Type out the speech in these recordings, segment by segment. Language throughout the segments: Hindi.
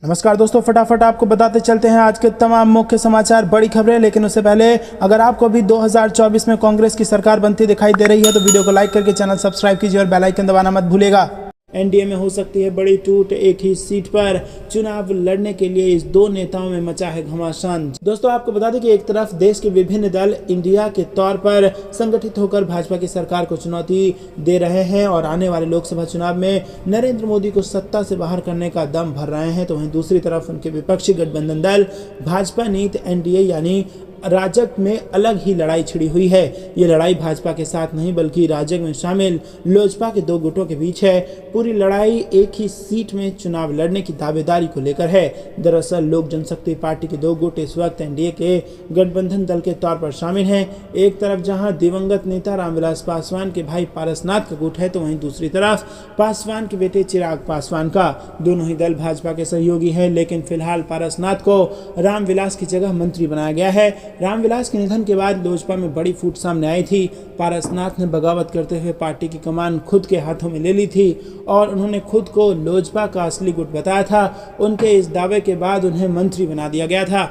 नमस्कार दोस्तों, फटाफट आपको बताते चलते हैं आज के तमाम मुख्य समाचार, बड़ी खबरें। लेकिन उससे पहले अगर आपको भी 2024 में कांग्रेस की सरकार बनती दिखाई दे रही है तो वीडियो को लाइक करके चैनल सब्सक्राइब कीजिए और बेल आइकन दबाना मत भूलिएगा। एनडीए में हो सकती है बड़ी टूट, एक ही सीट पर चुनाव लड़ने के लिए इस दो नेताओं में मचा है घमासान। दोस्तों आपको बता दें कि एक तरफ देश के विभिन्न दल इंडिया के तौर पर संगठित होकर भाजपा की सरकार को चुनौती दे रहे हैं और आने वाले लोकसभा चुनाव में नरेंद्र मोदी को सत्ता से बाहर करने का दम भर रहे हैं, तो वहीं दूसरी तरफ उनके विपक्षी गठबंधन दल भाजपा नीति एनडीए यानी राजग में अलग ही लड़ाई छिड़ी हुई है। ये लड़ाई भाजपा के साथ नहीं बल्कि राजग में शामिल लोजपा के दो गुटों के बीच है। पूरी लड़ाई एक ही सीट में चुनाव लड़ने की दावेदारी को लेकर है। दरअसल लोक जनशक्ति पार्टी के दो गुट इस वक्त एनडीए के गठबंधन दल के तौर पर शामिल हैं। एक तरफ जहां दिवंगत नेता रामविलास पासवान के भाई पारसनाथ का गुट है, तो वहीं दूसरी तरफ पासवान के बेटे चिराग पासवान का। दोनों ही दल भाजपा के सहयोगी है, लेकिन फिलहाल पारसनाथ को रामविलास की जगह मंत्री बनाया गया है। रामविलास के निधन के बाद लोजपा में बड़ी फूट सामने आई थी। पारसनाथ ने बगावत करते हुए पार्टी की कमान खुद के हाथों में ले ली थी और उन्होंने खुद को लोजपा का असली गुट बताया था। उनके इस दावे के बाद उन्हें मंत्री बना दिया गया था।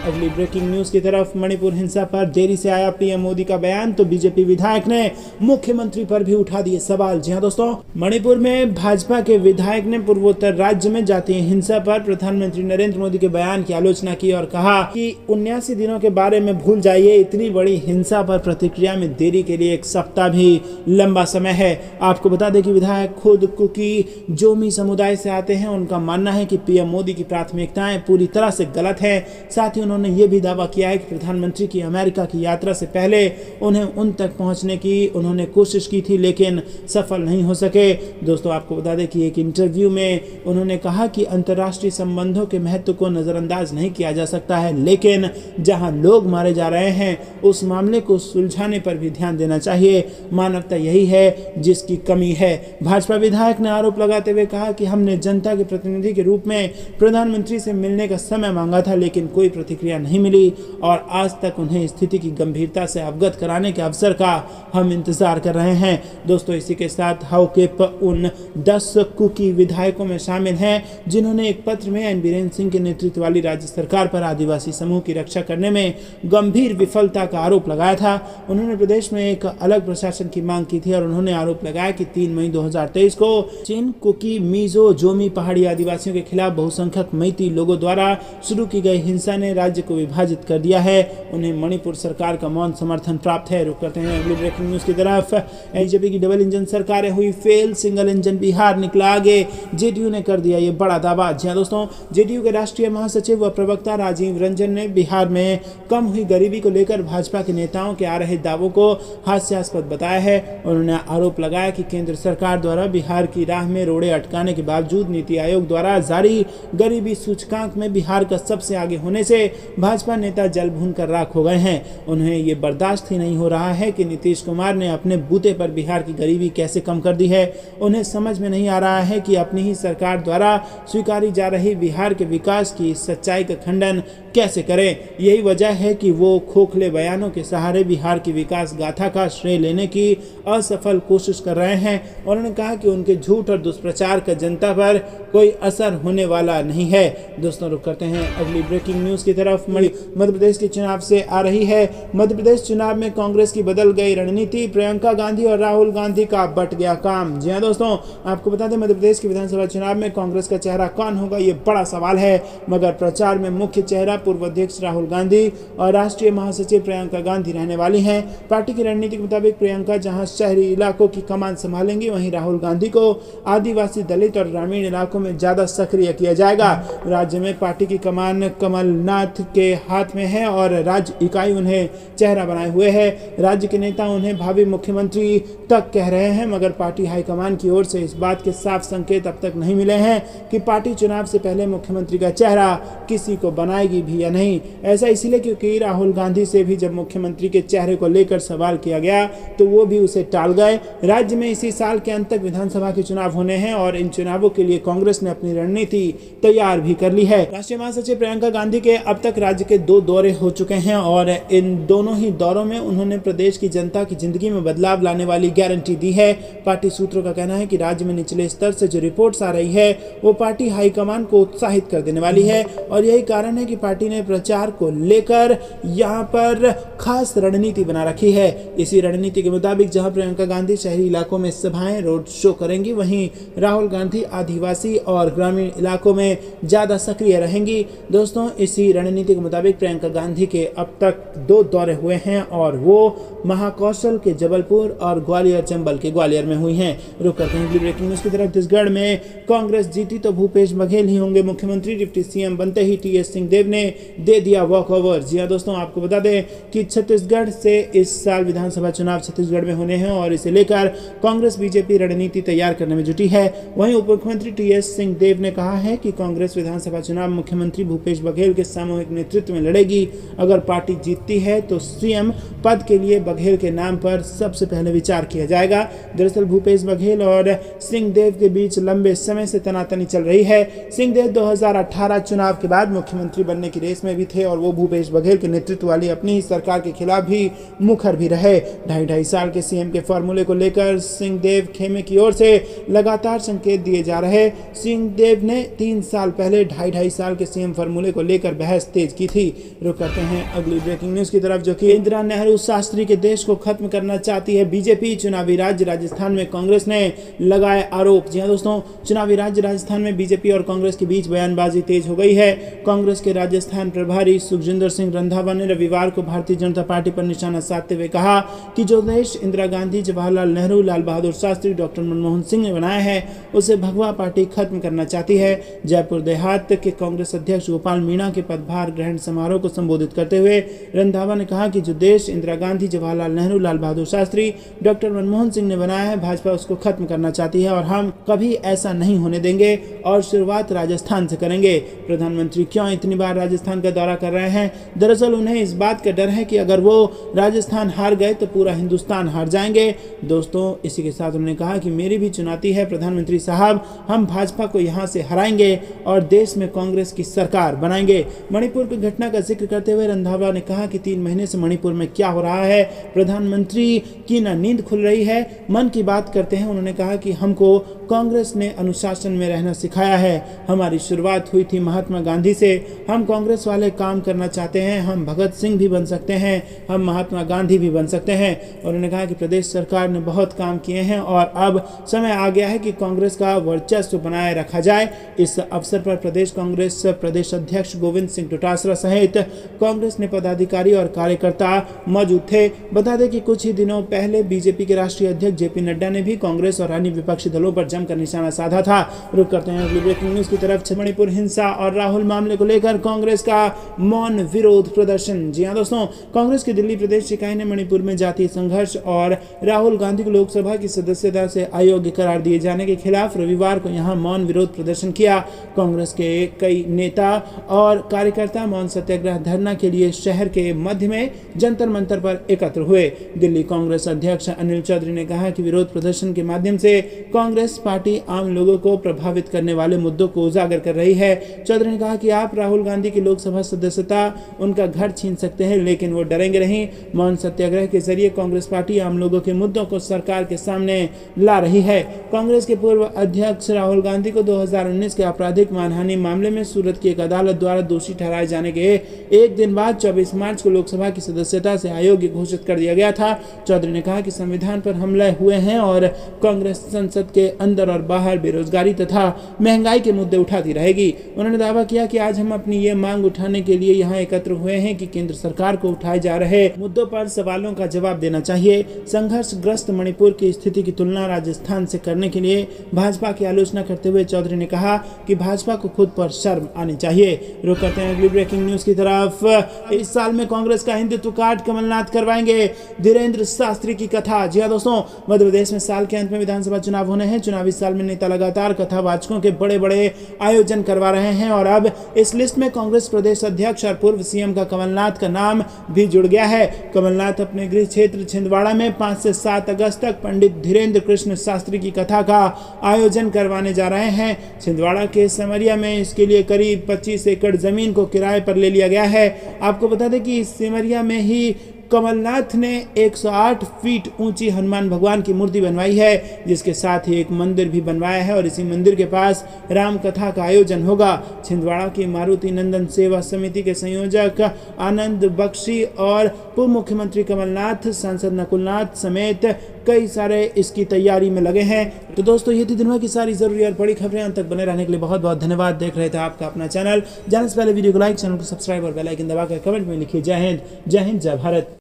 अगली ब्रेकिंग न्यूज की तरफ, मणिपुर हिंसा पर देरी से आया पीएम मोदी का बयान, तो बीजेपी विधायक ने मुख्यमंत्री पर भी उठा दिए सवाल। जी हाँ दोस्तों, मणिपुर में भाजपा के विधायक ने पूर्वोत्तर राज्य में जातीय हिंसा पर प्रधानमंत्री नरेंद्र मोदी के बयान की आलोचना की और कहा कि 79 दिनों के बारे में भूल जाइए, इतनी बड़ी हिंसा पर प्रतिक्रिया में देरी के लिए एक सप्ताह भी लंबा समय है। आपको बता दें कि विधायक खुद कुकी जोमी समुदाय से आते हैं। उनका मानना है कि पीएम मोदी की प्राथमिकताएं पूरी तरह से गलत है। साथ ही उन्होंने ये भी दावा किया है कि प्रधानमंत्री की अमेरिका की यात्रा से पहले उन्हें उन तक पहुंचने की उन्होंने कोशिश की थी, लेकिन सफल नहीं हो सके। दोस्तों आपको बता दें कि एक इंटरव्यू में उन्होंने कहा कि अंतर्राष्ट्रीय संबंधों के महत्व को नजरअंदाज नहीं किया जा सकता है, लेकिन जहां लोग मारे जा रहे हैं उस मामले को सुलझाने पर भी ध्यान देना चाहिए। मानवता यही है जिसकी कमी है। भाजपा विधायक ने आरोप लगाते हुए कहा कि हमने जनता के प्रतिनिधि के रूप में प्रधानमंत्री से मिलने का समय मांगा था, लेकिन कोई प्रतिक्रिया नहीं मिली और आज तक उन्हें स्थिति की गंभीरता से अवगत कराने के अवसर का हम इंतजार कर रहे हैं। दोस्तों इसी के साथ हाउकेप उन 10 कुकी विधायकों में शामिल हैं जिन्होंने एक पत्र में एन बीरेन सिंह के नेतृत्व वाली राज्य सरकार पर आदिवासी समूह की रक्षा करने में गंभीर विफलता का आरोप लगाया था। उन्होंने प्रदेश में एक अलग प्रशासन की मांग की थी और उन्होंने आरोप लगाया कि 3 मई 2023 को चिन, कुकी, मिजो, जोमी पहाड़ी आदिवासियों के खिलाफ बहुसंख्यक मैती लोगों द्वारा शुरू की गई हिंसा ने राज्य को विभाजित कर दिया है। उन्हें मणिपुर सरकार का मौन समर्थन प्राप्त है। रुक करते हैं अगली ब्रेकिंग न्यूज की तरफ। बीजेपी की डबल इंजन सरकारें हुई फेल, सिंगल इंजन बिहार निकला आगे, जेडीयू ने कर दिया ये बड़ा दावा। जी हाँ दोस्तों, जेडीयू के राष्ट्रीय महासचिव व प्रवक्ता राजीव रंजन ने बिहार में कम हुई गरीबी को लेकर भाजपा के नेताओं के आ रहे दावों को हास्यास्पद बताया है। उन्होंने आरोप लगाया कि केंद्र सरकार द्वारा बिहार की राह में रोड़े अटकाने के बावजूद नीति आयोग द्वारा जारी गरीबी सूचकांक में बिहार का सबसे आगे होने से भाजपा नेता जल भून कर राख हो गए हैं। उन्हें ये बर्दाश्त ही नहीं हो रहा है कि नीतीश कुमार ने अपने बूते पर बिहार की गरीबी कैसे कम कर दी है। उन्हें समझ में नहीं आ रहा है कि अपनी ही सरकार द्वारा स्वीकारी जा रही बिहार के विकास की सच्चाई का खंडन कैसे करें। यही वजह है कि वो खोखले बयानों के सहारे बिहार की विकास गाथा का श्रेय लेने की असफल कोशिश कर रहे हैं। उन्होंने कहा कि उनके झूठ और दुष्प्रचार का जनता पर कोई असर होने वाला नहीं है। दोस्तों रुक करते हैं अगली ब्रेकिंग न्यूज की तरफ। मध्य प्रदेश के चुनाव से आ रही है। मध्य प्रदेश चुनाव में कांग्रेस की बदल गई रणनीति, प्रियंका गांधी और राहुल गांधी का बट गया काम। जी हाँ दोस्तों, आपको बता दें मध्य प्रदेश के विधानसभा चुनाव में कांग्रेस का चेहरा कौन होगा ये बड़ा सवाल है, मगर प्रचार में मुख्य चेहरा पूर्व अध्यक्ष राहुल गांधी और राष्ट्रीय महासचिव प्रियंका गांधी रहने वाली हैं। पार्टी की रणनीति के मुताबिक प्रियंका जहां शहरी इलाकों की कमान संभालेंगी, वहीं राहुल गांधी को आदिवासी, दलित और ग्रामीण इलाकों में ज्यादा सक्रिय किया जाएगा। राज्य में पार्टी की कमान कमलनाथ के हाथ में है और राज्य इकाई उन्हें चेहरा बनाए हुए है। राज्य के नेता उन्हें भावी मुख्यमंत्री तक कह रहे हैं, मगर पार्टी हाईकमान की ओर से इस बात के साफ संकेत अब तक नहीं मिले हैं कि पार्टी चुनाव से पहले मुख्यमंत्री का चेहरा किसी को बनाएगी भी या नहीं। ऐसा इसलिए क्योंकि मंत्री राहुल गांधी से भी जब मुख्यमंत्री के चेहरे को लेकर सवाल किया गया तो वो भी उसे टाल गए। राज्य में इसी साल के अंत तक विधानसभा के चुनाव होने हैं और इन चुनावों के लिए कांग्रेस ने अपनी रणनीति तैयार भी कर ली है। राष्ट्रीय महासचिव प्रियंका गांधी के अब तक राज्य के 2 दौरे हो चुके हैं और इन दोनों ही दौरों में उन्होंने प्रदेश की जनता की जिंदगी में बदलाव लाने वाली गारंटी दी है। पार्टी सूत्रों का कहना है कि राज्य में निचले स्तर से जो रिपोर्ट्स आ रही है वो पार्टी हाईकमान को उत्साहित कर देने वाली है और यही कारण है कि पार्टी ने प्रचार को लेकर यहाँ पर खास रणनीति बना रखी है। इसी रणनीति के मुताबिक जहां प्रियंका गांधी शहरी इलाकों में सभाएं रोड शो करेंगी, वहीं राहुल गांधी आदिवासी और ग्रामीण इलाकों में ज्यादा सक्रिय रहेंगी। दोस्तों, इसी रणनीति के मुताबिक प्रियंका गांधी के अब तक 2 दौरे हुए हैं और वो महाकौशल के जबलपुर और ग्वालियर चंबल के ग्वालियर में हुई हैं। रुक करते हैं ब्रेकिंग न्यूज की तरफ। छत्तीसगढ़ में कांग्रेस जीती तो भूपेश बघेल ही होंगे मुख्यमंत्री। डिप्टी सीएम बनते ही टीएस सिंहदेव ने दे दिया वॉकओवर। जी हां दोस्तों, आपको बता दें कि छत्तीसगढ़ से इस साल विधानसभा चुनाव छत्तीसगढ़ में होने हैं और इसे लेकर कांग्रेस बीजेपी रणनीति तैयार करने में जुटी है। वहीं उप मुख्यमंत्री टीएस सिंहदेव ने कहा है कि कांग्रेस विधानसभा चुनाव मुख्यमंत्री भूपेश बघेल के सामूहिक नेतृत्व में लड़ेगी। अगर पार्टी जीतती है तो सीएम पद के लिए बघेल के नाम पर सबसे पहले विचार किया जाएगा। दरअसल भूपेश बघेल और सिंहदेव के बीच लंबे समय से तनातनी चल रही है। सिंहदेव 2018 चुनाव के बाद मुख्यमंत्री बनने की रेस में भी थे और वो भूपेश बघेल के नेतृत्व वाली अपनी ही सरकार के खिलाफ भी मुखर भी रहे। 2.5 साल के सीएम के फॉर्मूले को लेकर सिंहदेव खेमे की ओर से लगातार संकेत दिए जा रहे। सिंहदेव ने 3 साल पहले 2.5 साल के सीएम फॉर्मूले को लेकर बहस तेज की थी। रुक करते हैं अगली ब्रेकिंग न्यूज की तरफ, जो कि इंदिरा नेहरू शास्त्री के देश को खत्म करना चाहती है बीजेपी। चुनावी राज्य राजस्थान में कांग्रेस ने लगाए आरोप। जी हां दोस्तों, चुनावी राज्य राजस्थान में बीजेपी और कांग्रेस के बीच बयानबाजी तेज हो गई है। कांग्रेस के राजस्थान प्रभारी सुखजिंदर सिंह रंधावा ने रविवार को भारतीय जनता पार्टी पर निशाना साधते हुए कहा कि जो देश इंदिरा गांधी, जवाहरलाल नेहरू, लाल बहादुर शास्त्री, डॉक्टर मनमोहन सिंह ने बनाया है उसे भगवा पार्टी खत्म करना चाहती है। जयपुर देहात के कांग्रेस अध्यक्ष गोपाल मीणा के पदभार ग्रहण समारोह को संबोधित करते हुए रंधावा ने कहा कि जो देश इंदिरा गांधी, जवाहरलाल नेहरू, लाल बहादुर शास्त्री, डॉक्टर मनमोहन सिंह ने बनाया है, भाजपा उसको खत्म करना चाहती है और हम कभी ऐसा नहीं होने देंगे और शुरुआत राजस्थान से करेंगे। प्रधानमंत्री क्यों इतनी बार राजस्थान का दौरा कर रहे हैं? दरअसल उन्हें इस बात का डर है कि अगर वो राजस्थान हार गए तो पूरा हिंदुस्तान हार जाएंगे। दोस्तों, इसी के साथ उन्होंने कहा कि मेरी भी चुनौती है प्रधानमंत्री साहब, हम भाजपा को यहां से हराएंगे और देश में कांग्रेस की सरकार बनाएंगे। मणिपुर की घटना का जिक्र करते हुए रंधावा ने कहा कि 3 महीने से मणिपुर में क्या हो रहा है, प्रधानमंत्री की ना नींद खुल रही है। मन की बात करते हैं। उन्होंने कहा कि हमको कांग्रेस ने अनुशासन में रहना सिखाया है। हमारी शुरुआत हुई थी महात्मा गांधी से। हम कांग्रेस वाले काम करना चाहते हैं। हम भगत सिंह भी बन सकते हैं, हम महात्मा गांधी भी बन सकते हैं। और उन्होंने कहा कि प्रदेश सरकार ने बहुत काम किए हैं और अब समय आ गया है कि कांग्रेस का वर्चस्व बनाए रखा जाए। इस अवसर पर प्रदेश कांग्रेस प्रदेश अध्यक्ष गोविंद सिंह डोटासरा सहित कांग्रेस ने पदाधिकारी और कार्यकर्ता मौजूद थे। बता दें कि कुछ ही दिनों पहले बीजेपी के राष्ट्रीय अध्यक्ष जेपी नड्डा ने भी कांग्रेस और अन्य विपक्षी दलों पर जमकर निशाना साधा था। रुक करते हैं अगली ब्रेकिंग न्यूज की तरफ। मणिपुर हिंसा और राहुल मामले को लेकर कांग्रेस का मौन विरोध प्रदर्शन। जी हां दोस्तों, कांग्रेस की दिल्ली प्रदेश इकाई ने मणिपुर में जातीय संघर्ष और राहुल गांधी को लोकसभा की सदस्यता से अयोग्य करार दिए जाने के खिलाफ रविवार को यहां मौन विरोध प्रदर्शन किया। कांग्रेस के कई नेता और कार्यकर्ता मौन सत्याग्रह धरना के लिए शहर के मध्य में जंतर मंतर पर एकत्र हुए। दिल्ली कांग्रेस अध्यक्ष अनिल चौधरी ने कहा कि विरोध प्रदर्शन के माध्यम से कांग्रेस पार्टी आम लोगों को प्रभावित करने वाले मुद्दों को उजागर कर रही है। चौधरी ने कहा कि आप राहुल गांधी की लोकसभा सदस्यता उनका घर छीन सकते हैं, लेकिन वो डरेंगे नहीं। मौन सत्याग्रह के जरिए कांग्रेस पार्टी आम लोगों के मुद्दों को सरकार के सामने ला रही है। कांग्रेस के पूर्व अध्यक्ष राहुल गांधी को 2019 के आपराधिक मानहानि मामले में सूरत की एक अदालत द्वारा दोषी ठहराए जाने के एक दिन बाद 24 मार्च को लोकसभा की सदस्यता से अयोग्य घोषित कर दिया गया था। चौधरी ने कहा कि संविधान पर हमले हुए हैं और कांग्रेस संसद के अंदर और बाहर बेरोजगारी तथा महंगाई के मुद्दे उठाती रहेगी। उन्होंने दावा किया कि आज हम अपनी ये मांग उठाने के लिए यहाँ एकत्र हुए हैं कि केंद्र सरकार को उठाए जा रहे मुद्दों पर सवालों का जवाब देना चाहिए। संघर्षग्रस्त मणिपुर की स्थिति की तुलना राजस्थान से करने के लिए भाजपा की आलोचना करते हुए चौधरी ने कहा कि भाजपा को खुद पर शर्म आनी चाहिए। रुक करते हैं अगली ब्रेकिंग न्यूज की तरफ। इस साल में कांग्रेस का हिंदुत्व कार्ड कमलनाथ करवाएंगे, धीरेन्द्र शास्त्री की कथा। जी हां दोस्तों, मध्य प्रदेश में साल के अंत में विधानसभा चुनाव होने हैं। चुनावी चुनावी साल में नेता लगातार कथावाचकों के बड़े बड़े आयोजन करवा रहे हैं और अब इस लिस्ट में कांग्रेस प्रदेश अध्यक्ष और पूर्व सीएम का कमलनाथ का नाम भी जुड़ गया है। कमलनाथ अपने गृह क्षेत्र छिंदवाड़ा में 5 से 7 अगस्त तक पंडित धीरेन्द्र कृष्ण शास्त्री की कथा का आयोजन करवाने जा रहे हैं। छिंदवाड़ा के सिमरिया में इसके लिए करीब 25 एकड़ जमीन को किराए पर ले लिया गया है। आपको बता दें कि सिमरिया में ही कमलनाथ ने 108 फीट ऊंची हनुमान भगवान की मूर्ति बनवाई है, जिसके साथ ही एक मंदिर भी बनवाया है और इसी मंदिर के पास राम कथा का आयोजन होगा। छिंदवाड़ा की मारुति नंदन सेवा समिति के संयोजक आनंद बख्शी और पूर्व मुख्यमंत्री कमलनाथ, सांसद नकुलनाथ समेत कई सारे इसकी तैयारी में लगे हैं। तो दोस्तों, ये थी दिन भर की सारी जरूरी और बड़ी खबरें। अंत तक बने रहने के लिए बहुत बहुत धन्यवाद। देख रहे थे आपका अपना चैनल। जाने से पहले वीडियो को लाइक, चैनल को सब्सक्राइब और बेल आइकन दबाकर कमेंट में लिखिए जय हिंद, जय भारत।